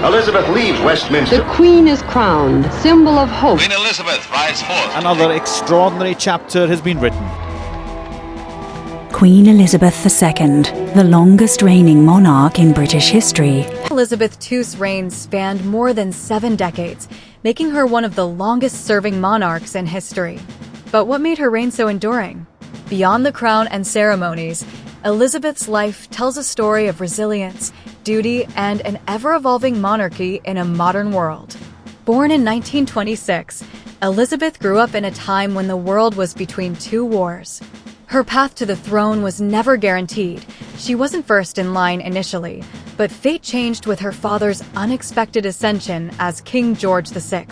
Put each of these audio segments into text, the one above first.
Elizabeth leaves Westminster. The Queen is crowned, symbol of hope. Queen Elizabeth rides forth. Another extraordinary chapter has been written. Queen Elizabeth II, the longest reigning monarch in British history. Elizabeth II's reign spanned more than 7 decades, making her one of the longest-serving monarchs in history. But what made her reign so enduring? Beyond the crown and ceremonies, Elizabeth's life tells a story of resilience, duty, and an ever-evolving monarchy in a modern world. Born in 1926, Elizabeth grew up in a time when the world was between 2 wars. Her path to the throne was never guaranteed. She wasn't first in line initially, but fate changed with her father's unexpected ascension as King George VI.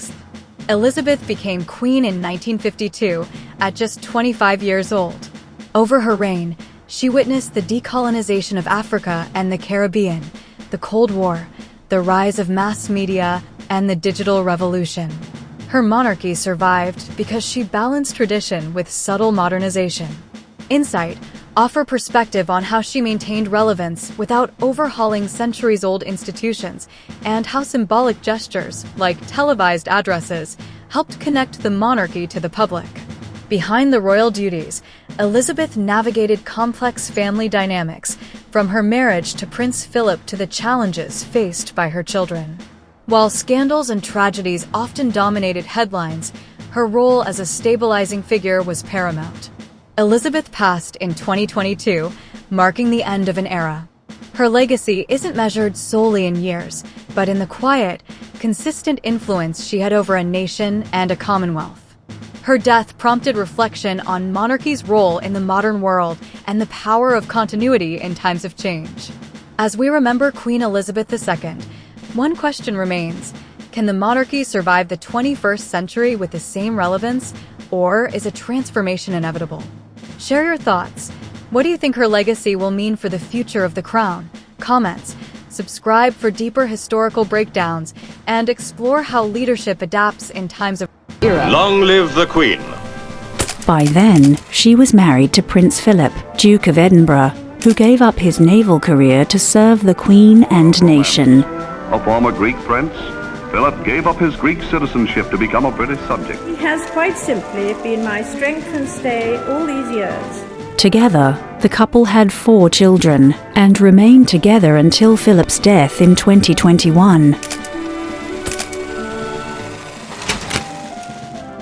Elizabeth became queen in 1952 at just 25 years old. Over her reign, she witnessed the decolonization of Africa and the Caribbean, the Cold War, the rise of mass media, and the digital revolution. Her monarchy survived because she balanced tradition with subtle modernization. Insight offer perspective on how she maintained relevance without overhauling centuries-old institutions, and how symbolic gestures, like televised addresses, helped connect the monarchy to the public. Behind the royal duties, Elizabeth navigated complex family dynamics, from her marriage to Prince Philip to the challenges faced by her children. While scandals and tragedies often dominated headlines, her role as a stabilizing figure was paramount. Elizabeth passed in 2022, marking the end of an era. Her legacy isn't measured solely in years, but in the quiet, consistent influence she had over a nation and a commonwealth. Her death prompted reflection on monarchy's role in the modern world and the power of continuity in times of change. As we remember Queen Elizabeth II, one question remains: can the monarchy survive the 21st century with the same relevance, or is a transformation inevitable? Share your thoughts. What do you think her legacy will mean for the future of the crown? Comments. Subscribe for deeper historical breakdowns and explore how leadership adapts in times of era. Long live the Queen. By then, she was married to Prince Philip, Duke of Edinburgh, who gave up his naval career to serve the Queen and nation. A former Greek prince, Philip gave up his Greek citizenship to become a British subject. He has quite simply been my strength and stay all these years. Together, the couple had 4 children and remained together until Philip's death in 2021.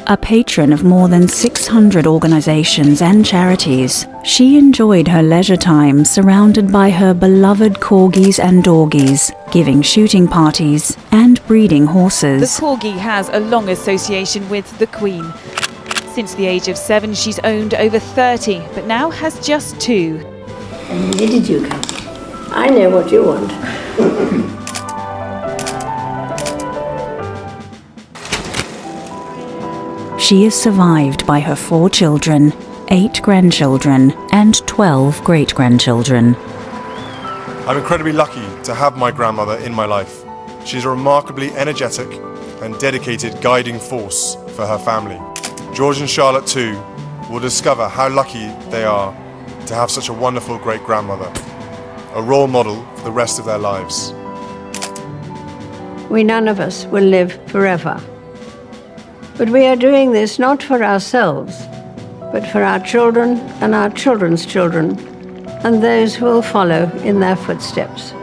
A patron of more than 600 organizations and charities, she enjoyed her leisure time surrounded by her beloved corgis and dorgies, giving shooting parties and breeding horses. The corgi has a long association with the Queen. Since the age of 7, she's owned over 30, but now has just 2. And where did you come? I know what you want. She is survived by her 4 children, 8 grandchildren, and 12 great-grandchildren. I'm incredibly lucky to have my grandmother in my life. She's a remarkably energetic and dedicated guiding force for her family. George and Charlotte too will discover how lucky they are to have such a wonderful great-grandmother, a role model for the rest of their lives. We none of us will live forever. But we are doing this not for ourselves, but for our children and our children's children, and those who will follow in their footsteps.